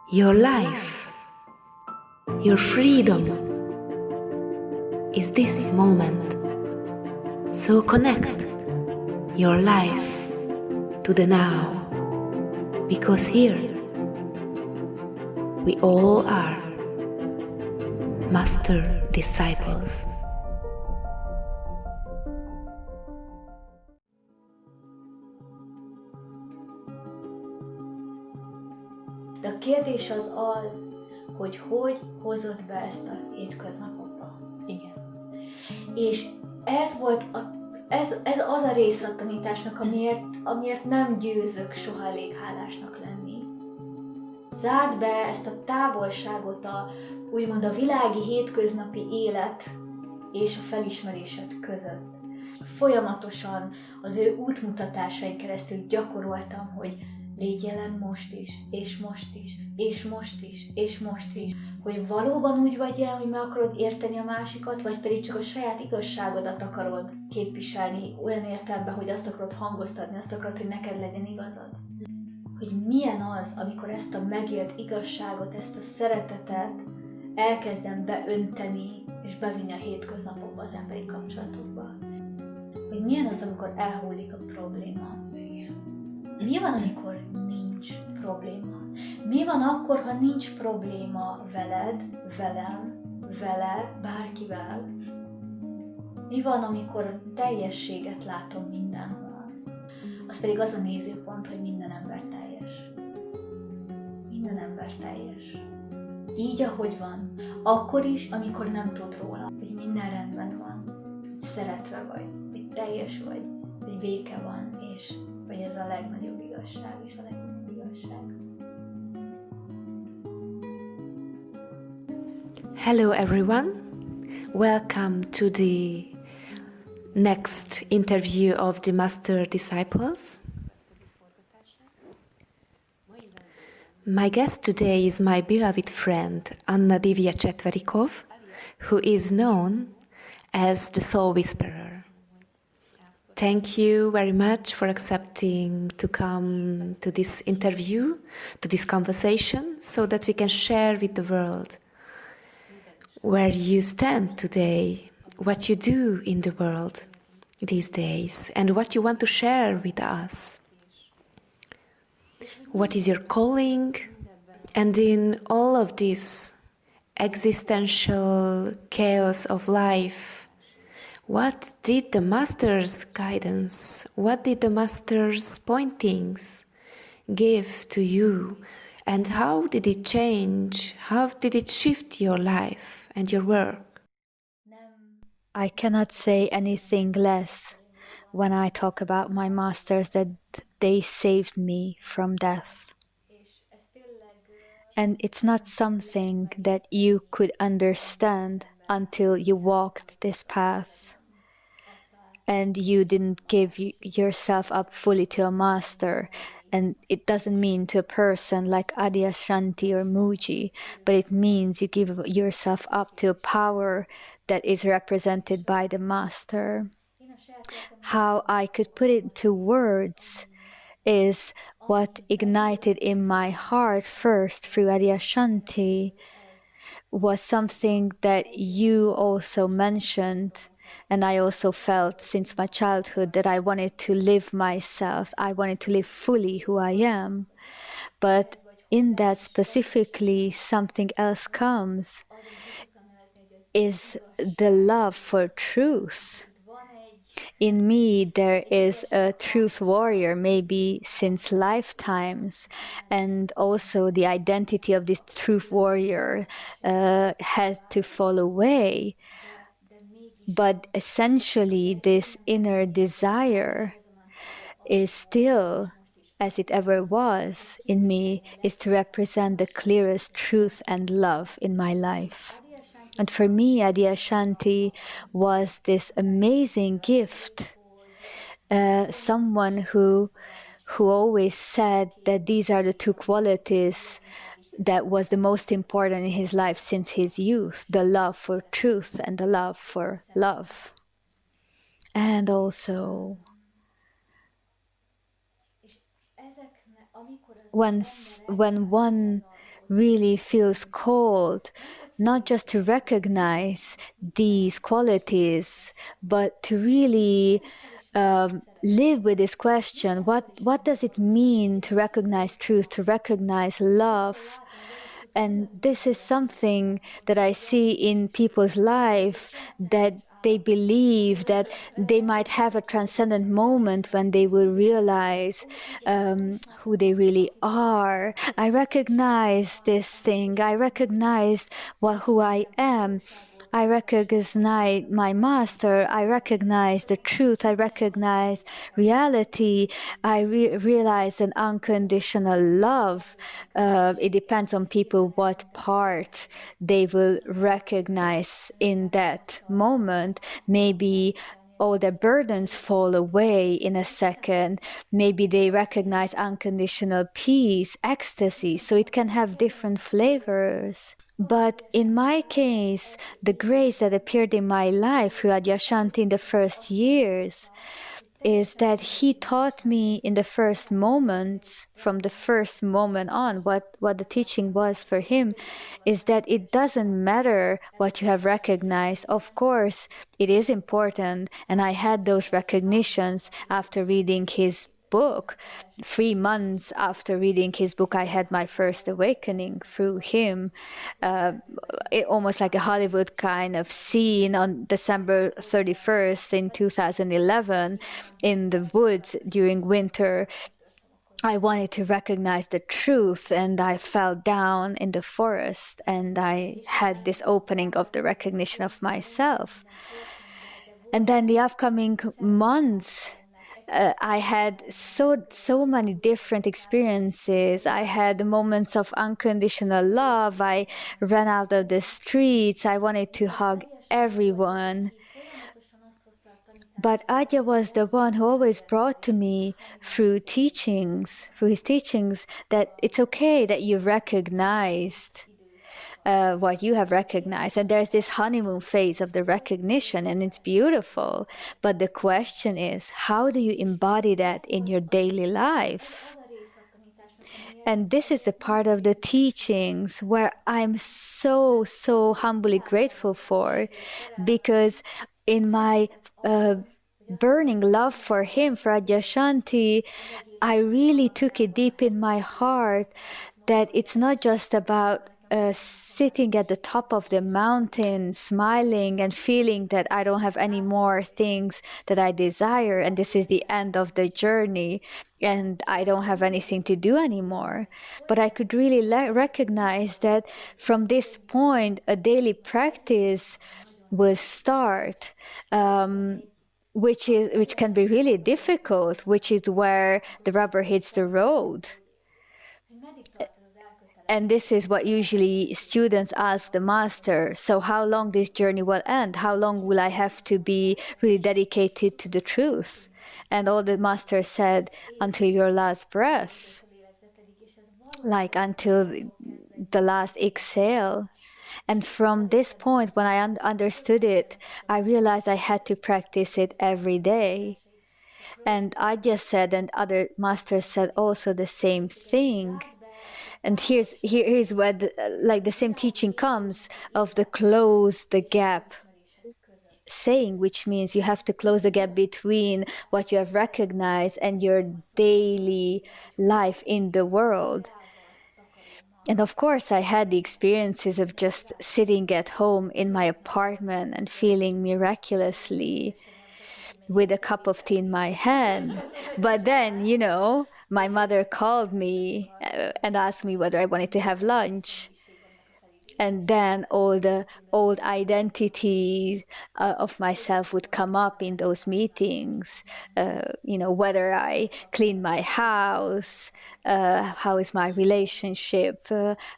Your life, your freedom is this moment. So connect your life to the now, because here we all are master disciples. De a kérdés az, hogy hozott be ezt a hétköznapokba. Igen. És ez az a része a tanításnak, amiért nem győzök soha elég hálásnak lenni. Zárd be ezt a távolságot úgymond a világi hétköznapi élet és a felismerésed között. Folyamatosan az ő útmutatásain keresztül gyakoroltam, hogy légy jelen most is, és most is, és most is, és most is. Hogy valóban úgy vagy jelen, hogy meg akarod érteni a másikat, vagy pedig csak a saját igazságodat akarod képviselni olyan értelemben, hogy azt akarod hangoztatni, azt akarod, hogy neked legyen igazad. Hogy milyen az, amikor ezt a megélt igazságot, ezt a szeretetet elkezdem beönteni és bevinni a hétköznapokba, az emberi kapcsolatokba. Hogy milyen az, amikor elhullik a probléma. Mi van, amikor nincs probléma? Mi van akkor, ha nincs probléma veled, velem, vele, bárkivel? Mi van, amikor a teljességet látom mindenhol? Az pedig az a nézőpont, hogy minden ember teljes. Minden ember teljes. Így, ahogy van. Akkor is, amikor nem tud róla, hogy minden rendben van, hogy szeretve vagy, hogy teljes vagy, hogy béke van, és hogy ez a legnagyobb igazság és a legjobb igazság. Hello everyone, welcome to the next interview of the Master Disciples. My guest today is my beloved friend Divya Csetverikov, who is known as the Soul Whisperer. Thank you very much for accepting to come to this interview, to this conversation, so that we can share with the world where you stand today, what you do in the world these days, and what you want to share with us. What is your calling? And in all of this existential chaos of life, what did the Master's guidance, what did the Master's pointings give to you? And how did it change? How did it shift your life and your work? I cannot say anything less when I talk about my masters that they saved me from death. And it's not something that you could understand until you walked this path and you didn't give yourself up fully to a master. And it doesn't mean to a person like Adyashanti or Muji, but it means you give yourself up to a power that is represented by the master. How I could put it into words is what ignited in my heart first through Adyashanti was something that you also mentioned. And I also felt since my childhood that I wanted to live myself. I wanted to live fully who I am. But in that specifically something else comes, is the love for truth. In me there is a truth warrior, maybe since lifetimes, and also the identity of this truth warrior had to fall away. But essentially, this inner desire is still, as it ever was in me, is to represent the clearest truth and love in my life. And for me, Adyashanti was this amazing gift. Someone who always said that these are the two qualities that was the most important in his life since his youth, the love for truth and the love for love. And also, when one really feels called not just to recognize these qualities, but to really live with this question: what does it mean to recognize truth, to recognize love? And this is something that I see in people's life, that they believe that they might have a transcendent moment when they will realize who they really are. I recognize this thing. I recognize who I am. I recognize my master. I recognize the truth. I recognize reality. I realize an unconditional love. It depends on people what part they will recognize in that moment. Maybe all their burdens fall away in a second. Maybe they recognize unconditional peace, ecstasy, so it can have different flavors. But in my case, the grace that appeared in my life through Adyashanti in the first years is that he taught me in the first moments, from the first moment on, what the teaching was for him, is that it doesn't matter what you have recognized. Of course, it is important, and I had those recognitions after reading his book. 3 months after reading his book, I had my first awakening through him. Almost like a Hollywood kind of scene on December 31st in 2011 in the woods during winter. I wanted to recognize the truth, and I fell down in the forest, and I had this opening of the recognition of myself. And then the upcoming months, I had so many different experiences. I had moments of unconditional love. I ran out of the streets. I wanted to hug everyone. But Adya was the one who always brought to me through his teachings, that it's okay that you've recognized what you have recognized. And there's this honeymoon phase of the recognition, and it's beautiful. But the question is, how do you embody that in your daily life? And this is the part of the teachings where I'm so humbly grateful for, because in my burning love for him, for Adyashanti, I really took it deep in my heart that it's not just about sitting at the top of the mountain, smiling and feeling that I don't have any more things that I desire, and this is the end of the journey, and I don't have anything to do anymore. But I could really recognize that from this point, a daily practice will start. Which can be really difficult, which is where the rubber hits the road. And this is what usually students ask the master: so how long this journey will end? How long will I have to be really dedicated to the truth? And all the master said, until your last breath, like until the last exhale. And from this point, when I understood it, I realized I had to practice it every day. And I just said, and other masters said also the same thing. And here's where the same teaching comes of the close the gap saying, which means you have to close the gap between what you have recognized and your daily life in the world. And of course, I had the experiences of just sitting at home in my apartment and feeling miraculously with a cup of tea in my hand. But then, my mother called me and asked me whether I wanted to have lunch. And then all the old identities of myself would come up in those meetings. Whether I clean my house, how is my relationship,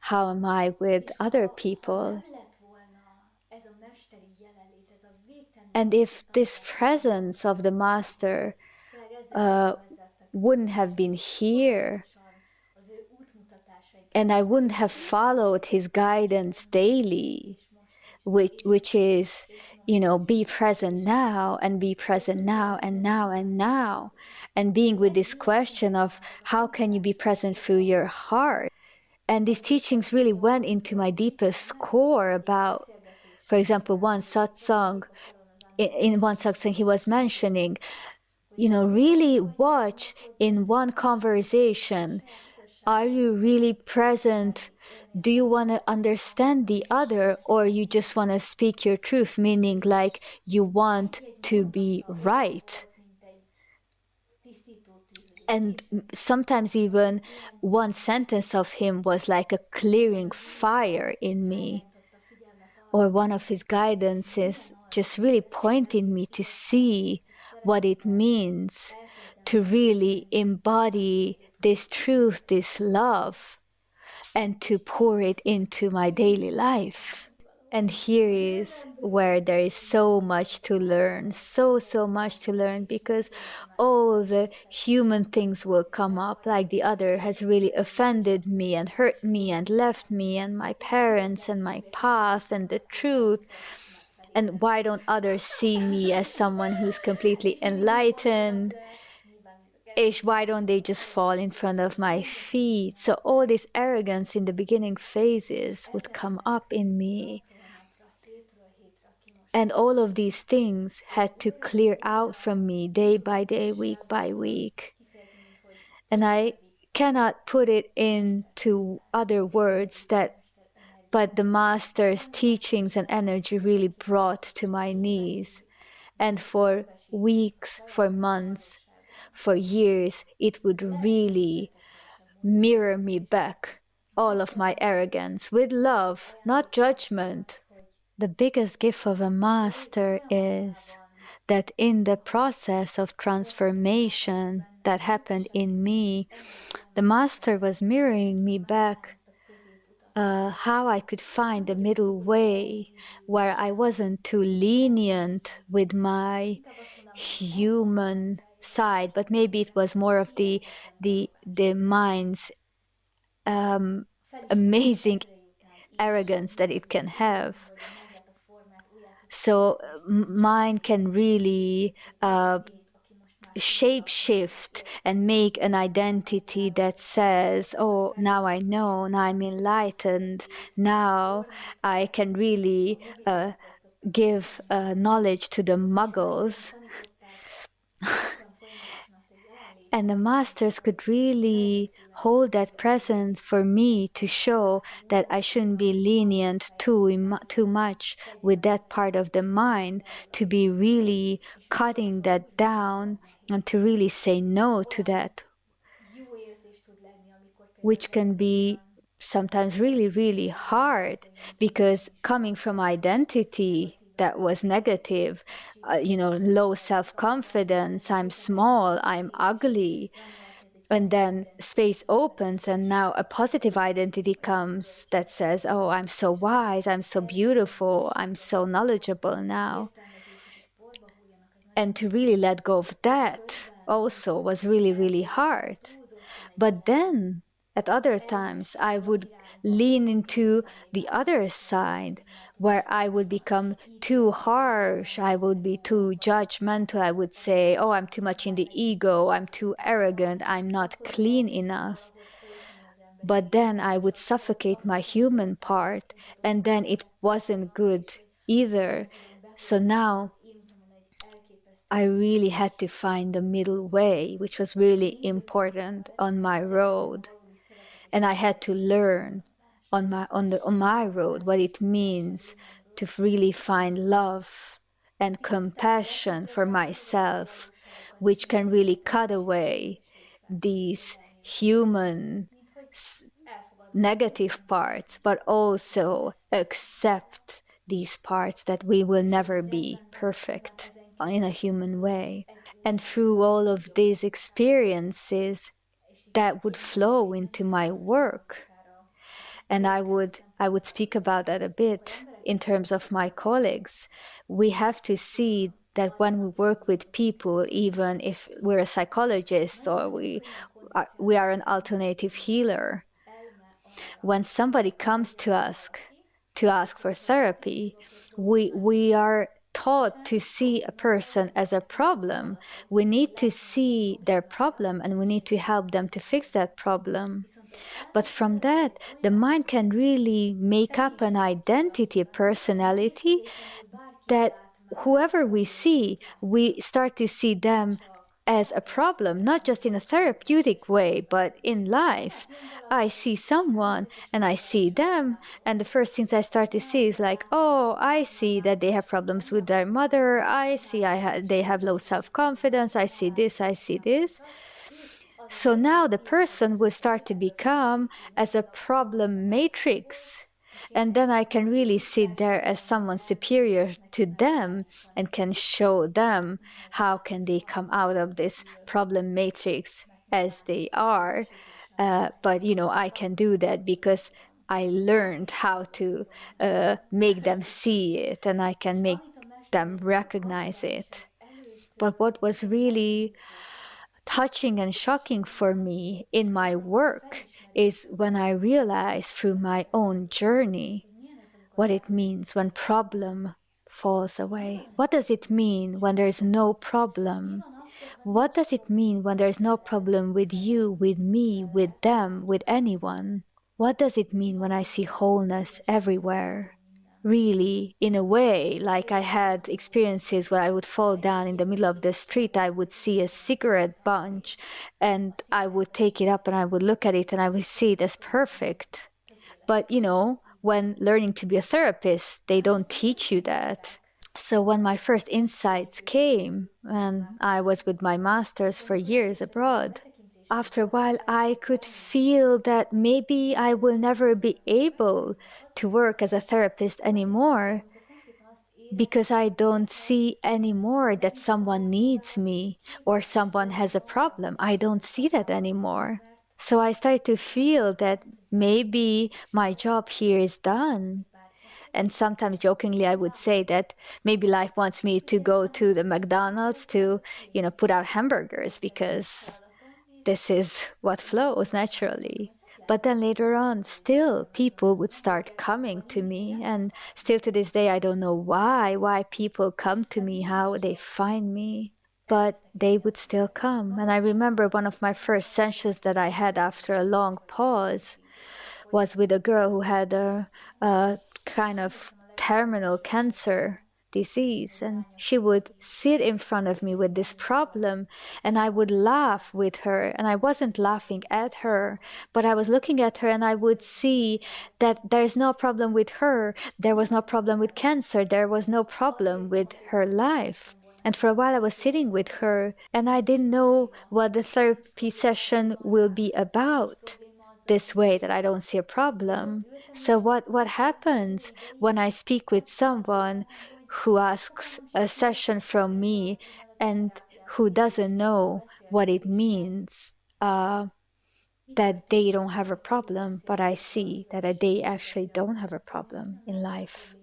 how am I with other people. And if this presence of the master wouldn't have been here, and I wouldn't have followed his guidance daily, which is, be present now, and be present now, and now, and now. And being with this question of how can you be present through your heart? And these teachings really went into my deepest core about, for example, one satsang, in one satsang he was mentioning, really watch in one conversation. Are you really present? Do you want to understand the other, or you just want to speak your truth, meaning like you want to be right? And sometimes even one sentence of him was like a clearing fire in me, or one of his guidances just really pointing me to see what it means to really embody this truth, this love, and to pour it into my daily life. And here is where there is so much to learn, so much to learn, because all the human things will come up, like the other has really offended me and hurt me and left me and my parents and my path and the truth. And why don't others see me as someone who's completely enlightened? És why don't they just fall in front of my feet? So all this arrogance in the beginning phases would come up in me. And all of these things had to clear out from me day by day, week by week. And I cannot put it into other words but the master's teachings and energy really brought to my knees. And for weeks, for months, for years, it would really mirror me back all of my arrogance with love, not judgment. The biggest gift of a master is that in the process of transformation that happened in me, the master was mirroring me back how I could find the middle way where I wasn't too lenient with my human side, but maybe it was more of the mind's amazing arrogance that it can have. So mind can really shape shift and make an identity that says, oh, now I know, now I'm enlightened, now I can really give knowledge to the muggles. And the masters could really hold that presence for me to show that I shouldn't be lenient too much with that part of the mind, to be really cutting that down and to really say no to that, which can be sometimes really, really hard, because coming from identity that was negative, low self-confidence, I'm small, I'm ugly, and then space opens and now a positive identity comes that says, oh, I'm so wise, I'm so beautiful, I'm so knowledgeable now. And to really let go of that also was really, really hard. But then at other times, I would lean into the other side where I would become too harsh. I would be too judgmental. I would say, oh, I'm too much in the ego. I'm too arrogant. I'm not clean enough. But then I would suffocate my human part, and then it wasn't good either. So now I really had to find the middle way, which was really important on my road. And I had to learn on my road what it means to really find love and compassion for myself, which can really cut away these human negative parts, but also accept these parts that we will never be perfect in a human way. And through all of these experiences, that would flow into my work. And I would speak about that a bit in terms of my colleagues. We have to see that when we work with people, even if we're a psychologist or we are an alternative healer, when somebody comes to ask for therapy, we are taught to see a person as a problem. We need to see their problem and we need to help them to fix that problem. But from that, the mind can really make up an identity, a personality that whoever we see, we start to see them as a problem, not just in a therapeutic way, but in life. I see someone and I see them, and the first things I start to see is like, oh, I see that they have problems with their mother. I see they have low self-confidence. I see this, I see this. So now the person will start to become as a problem matrix. And then I can really sit there as someone superior to them and can show them how can they come out of this problem matrix as they are. But I can do that because I learned how to make them see it, and I can make them recognize it. But what was really touching and shocking for me in my work is when I realized through my own journey what it means when problem falls away. What does it mean when there's no problem? What does it mean when there's no problem with you, with me, with them, with anyone? What does it mean when I see wholeness everywhere? Really, in a way, like I had experiences where I would fall down in the middle of the street, I would see a cigarette bunch and I would take it up and I would look at it and I would see it as perfect. But when learning to be a therapist, they don't teach you that. So when my first insights came, and I was with my masters for years abroad, after a while I could feel that maybe I will never be able to work as a therapist anymore because I don't see anymore that someone needs me or someone has a problem. I don't see that anymore. So I started to feel that maybe my job here is done. And sometimes jokingly, I would say that maybe life wants me to go to the McDonald's to, put out hamburgers because this is what flows naturally. But then later on, still people would start coming to me. And still to this day, I don't know why people come to me, how they find me. But they would still come. And I remember one of my first sessions that I had after a long pause was with a girl who had a kind of terminal cancer disease, and she would sit in front of me with this problem, and I would laugh with her, and I wasn't laughing at her, but I was looking at her and I would see that there's no problem with her, there was no problem with cancer, there was no problem with her life. And for a while I was sitting with her and I didn't know what the therapy session will be about this way, that I don't see a problem. So what happens when I speak with someone who asks a session from me and who doesn't know what it means that they don't have a problem, but I see that they actually don't have a problem in life.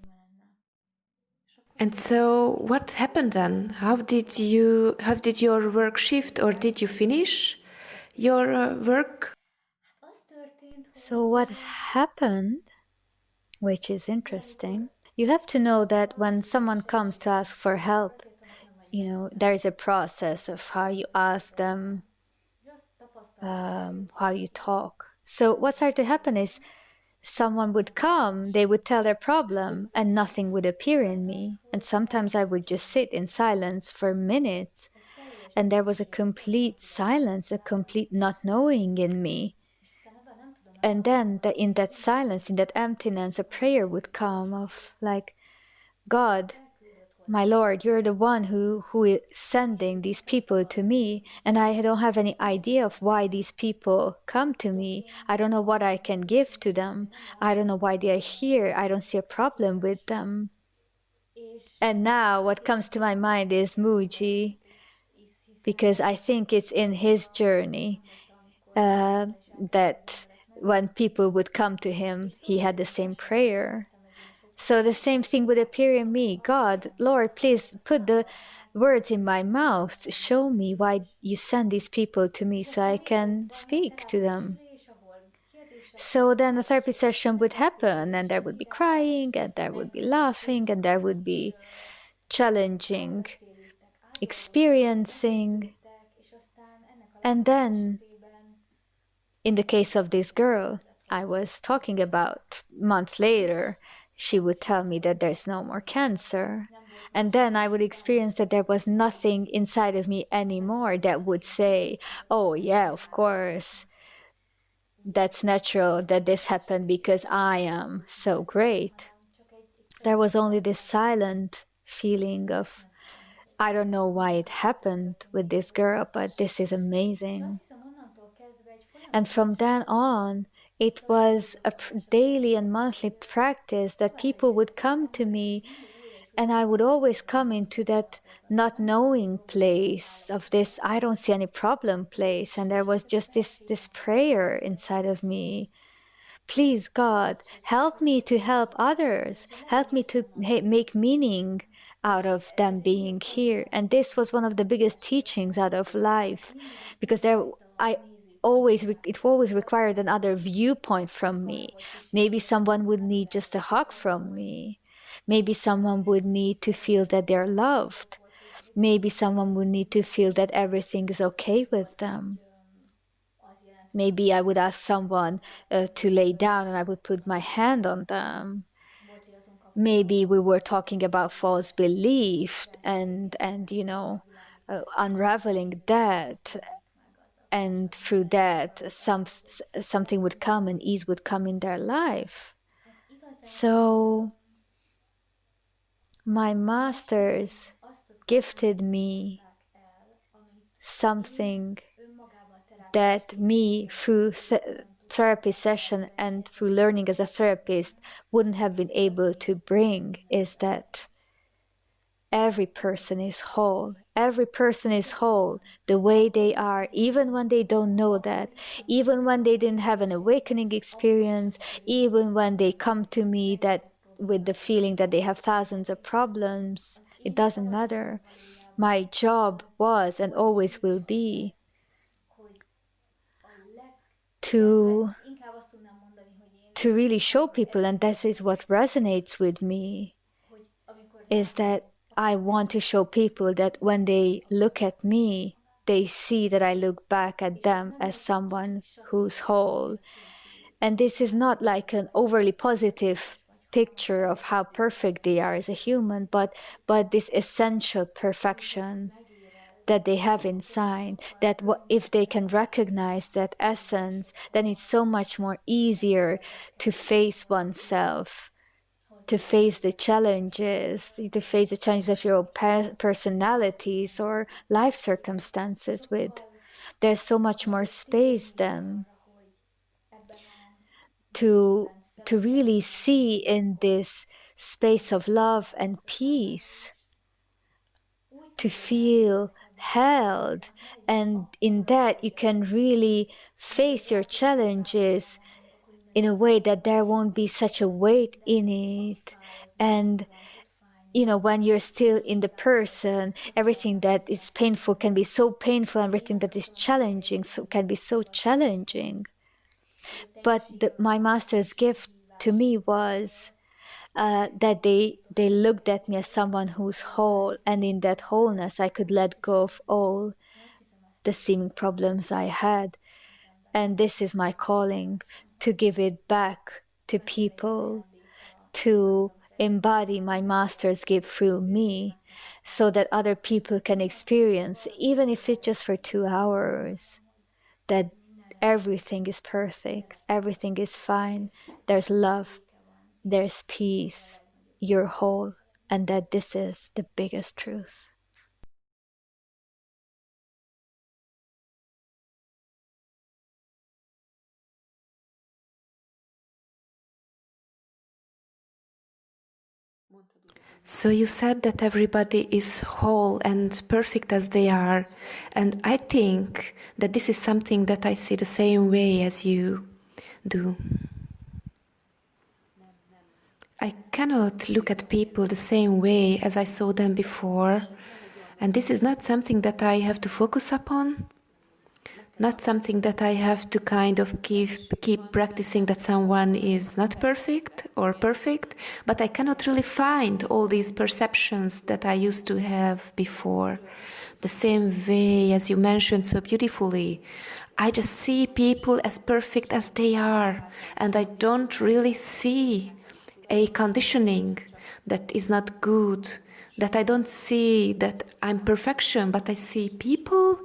And so what happened then? How did your work shift, or did you finish your work? So what happened, which is interesting, you have to know that when someone comes to ask for help, there is a process of how you ask them, how you talk. So what started to happen is someone would come, they would tell their problem, and nothing would appear in me. And sometimes I would just sit in silence for minutes, and there was a complete silence, a complete not knowing in me. And then in that silence, in that emptiness, a prayer would come of like, God, my Lord, you're the one who is sending these people to me, and I don't have any idea of why these people come to me. I don't know what I can give to them. I don't know why they are here. I don't see a problem with them. And now what comes to my mind is Muji, because I think it's in his journey that when people would come to him, he had the same prayer. So the same thing would appear in me. God, Lord, please put the words in my mouth. Show me why you send these people to me so I can speak to them. So then a therapy session would happen, and there would be crying, and there would be laughing, and there would be challenging, experiencing. And then in the case of this girl I was talking about, months later, she would tell me that there's no more cancer. And then I would experience that there was nothing inside of me anymore that would say, oh, yeah, of course, that's natural that this happened because I am so great. There was only this silent feeling of, I don't know why it happened with this girl, but this is amazing. And from then on, it was a daily and monthly practice that people would come to me, and I would always come into that not knowing place of this I don't see any problem place, and there was just this prayer inside of me. Please, God, help me to help others. Help me to make meaning out of them being here. And this was one of the biggest teachings out of life, because it always required another viewpoint from me. Maybe someone would need just a hug from me. Maybe someone would need to feel that they're loved. Maybe someone would need to feel that everything is okay with them. Maybe I would ask someone to lay down and I would put my hand on them. Maybe we were talking about false belief and unraveling that. And through that, something would come and ease would come in their life. So my masters gifted me something that me, through therapy session and through learning as a therapist, wouldn't have been able to bring, is that every person is whole. Every person is whole the way they are, even when they don't know that, even when they didn't have an awakening experience, even when they come to me that with the feeling that they have thousands of problems. It doesn't matter. My job was and always will be to really show people, and that is what resonates with me, is that I want to show people that when they look at me, they see that I look back at them as someone who's whole. And this is not like an overly positive picture of how perfect they are as a human, but this essential perfection that they have inside, that if they can recognize that essence, then it's so much more easier to face oneself, to face the challenges, of your own personalities or life circumstances with. There's so much more space then to really see in this space of love and peace, to feel held, and in that you can really face your challenges in a way that there won't be such a weight in it. And when you're still in the person, everything that is painful can be so painful, and everything that is challenging can be so challenging. But my master's gift to me was that they looked at me as someone who's whole, and in that wholeness I could let go of all the seeming problems I had. And this is my calling, to give it back to people, to embody my master's gift through me, so that other people can experience, even if it's just for 2 hours, that everything is perfect, everything is fine, there's love, there's peace, you're whole, and that this is the biggest truth. So you said that everybody is whole and perfect as they are, and I think that this is something that I see the same way as you do. I cannot look at people the same way as I saw them before, and this is not something that I have to focus upon, not something that I have to kind of keep practicing that someone is not perfect or perfect, but I cannot really find all these perceptions that I used to have before. The same way as you mentioned so beautifully, I just see people as perfect as they are, and I don't really see a conditioning that is not good, that I don't see that I'm perfection, but I see people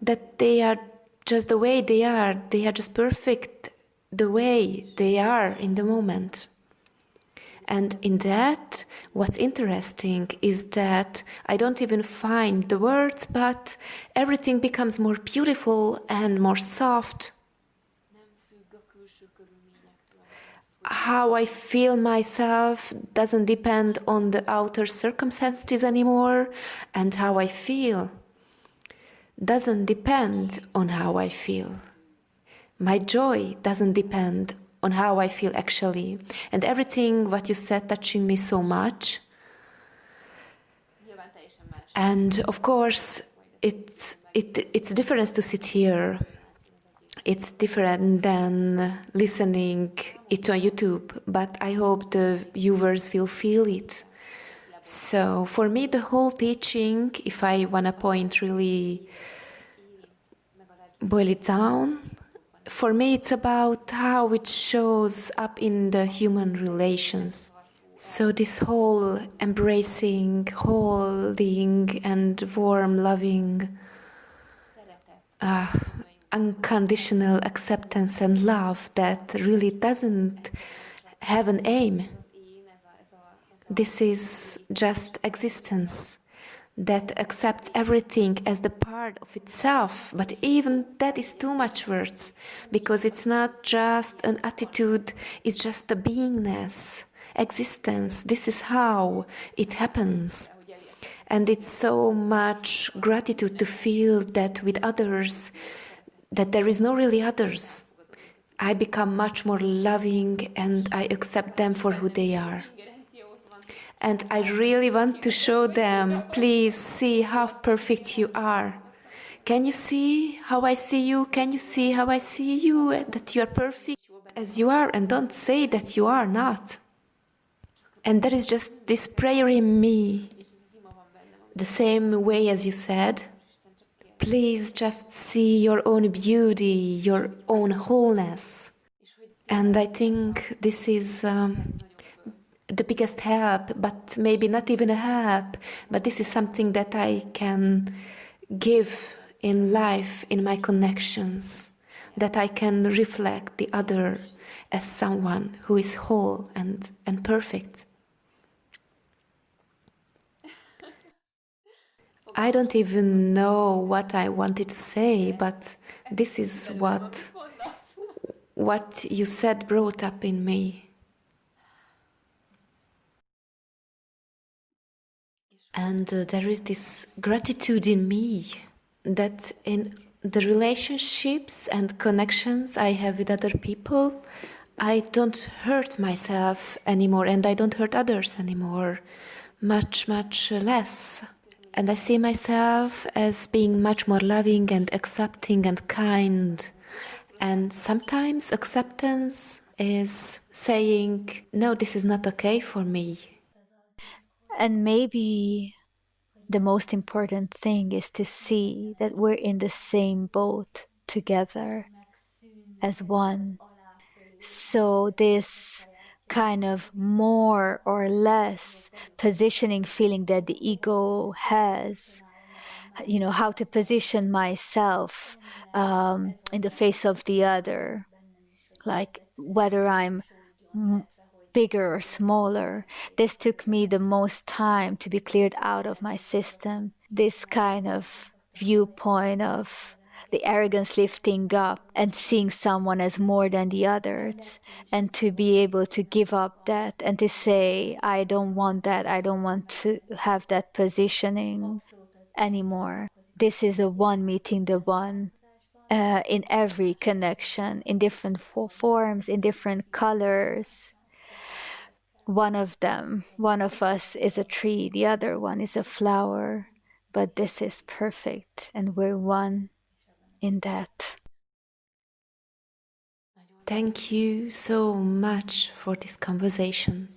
that they are just the way they are just perfect the way they are in the moment. And in that, what's interesting is that I don't even find the words, but everything becomes more beautiful and more soft. How I feel myself doesn't depend on the outer circumstances anymore, and how I feel doesn't depend on how I feel. My joy doesn't depend on how I feel actually. And everything what you said touching me so much. And of course, it's different to sit here. It's different than listening it on YouTube, but I hope the viewers will feel it. So for me, the whole teaching, if I want to point really boil it down, for me it's about how it shows up in the human relations. So this whole embracing, holding and warm, loving, unconditional acceptance and love that really doesn't have an aim. This is just existence that accepts everything as the part of itself, but even that is too much words, because it's not just an attitude, it's just a beingness, existence. This is how it happens. And it's so much gratitude to feel that with others, that there is no really others. I become much more loving and I accept them for who they are. And I really want to show them, please see how perfect you are. Can you see how I see you? Can you see how I see you? That you are perfect as you are, and don't say that you are not. And there is just this prayer in me, the same way as you said. Please just see your own beauty, your own wholeness. And I think this is the biggest help, but maybe not even a help, but this is something that I can give in life, in my connections, that I can reflect the other as someone who is whole and perfect. I don't even know what I wanted to say, but this is what you said brought up in me. And there is this gratitude in me that in the relationships and connections I have with other people, I don't hurt myself anymore and I don't hurt others anymore. Much, much less. And I see myself as being much more loving and accepting and kind. And sometimes acceptance is saying, no, this is not okay for me. And maybe the most important thing is to see that we're in the same boat together as one. So this kind of more or less positioning feeling that the ego has, you know, how to position myself in the face of the other, like whether I'm bigger or smaller. This took me the most time to be cleared out of my system. This kind of viewpoint of the arrogance lifting up and seeing someone as more than the others, and to be able to give up that and to say, I don't want that, I don't want to have that positioning anymore. This is a one meeting the one. In every connection, in different forms, in different colors. One of them, one of us is a tree, the other one is a flower, but this is perfect and we're one in that. Thank you so much for this conversation.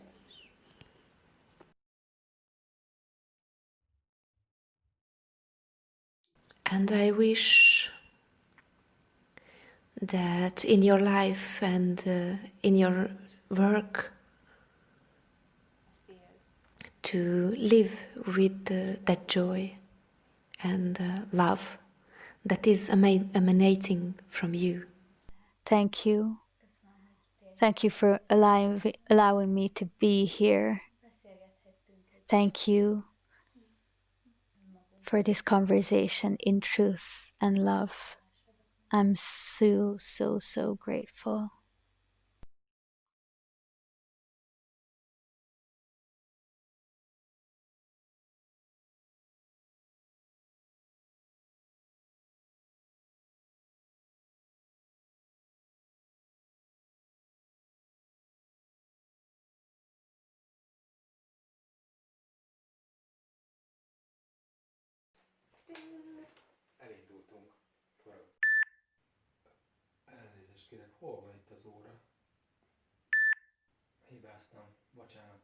And I wish that in your life and in your work to live with that joy and love that is emanating from you. Thank you. Thank you for allowing me to be here. Thank you for this conversation in truth and love. I'm so grateful. Elindultunk. Forog. Elnézést kérek, hol van itt az óra? Hibáztam, bocsánat.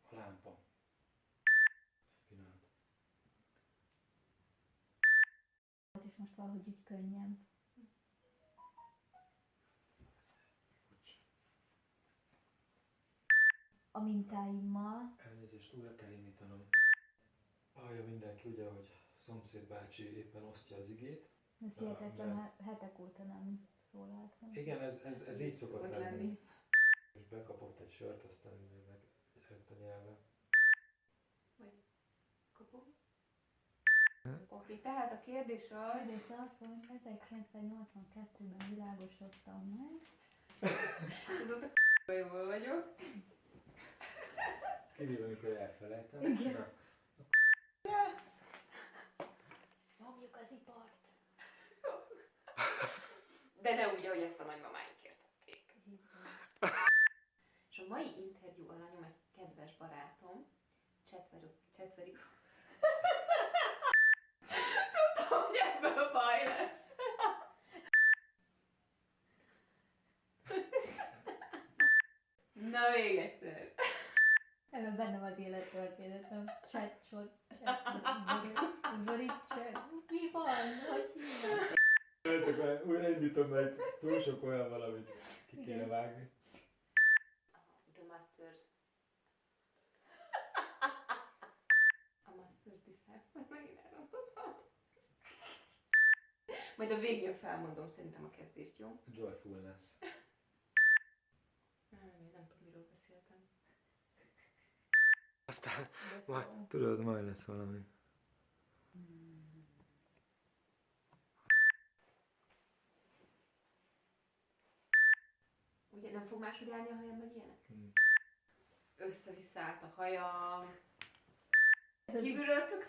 A lámpa. Pillanat. És most valahogy úgy könnyebb. A mintáimmal. Elnézést, újra kell indítanom. Hallja mindenki ugye, hogy szomszéd bácsi éppen osztja az igét. Ez hihetetlen, hetek óta nem szólalt meg. Igen, ez így szokott lenni. És bekapott egy sört, aztán megjött a nyelve. Vagy kapom? Oké, tehát a kérdés az... Kérdés az, hogy 1982-ben világosodtam meg. Azóta jól vagyok. Kivéve, amikor elfelejtem. Igen. Na, Nyomjuk az ipart. De ne úgy, ahogy ezt a nagymamáink értették. És a mai interjú alanyom egy kedves barátom, Csetverikov. Tudtam, hogy ebből baj lesz. Na még egyszer. Ebben benne az élettörténetem. Zori, mi van? Hogy hívnak? újra indítom, mert túl sok olyan valamit ki kéne vágni. The Master. A Master's Disciple. Megint elrontottam. Majd a végén felmondom szerintem a kezdést, jó? Joyfulness. Nem tudom, miről beszéltem. Aztán tudod, majd lesz valami. Ugye nem fog máshogy állni a hajam, meg ilyenek? Össze-vissza állt a hajam. Kívülről tök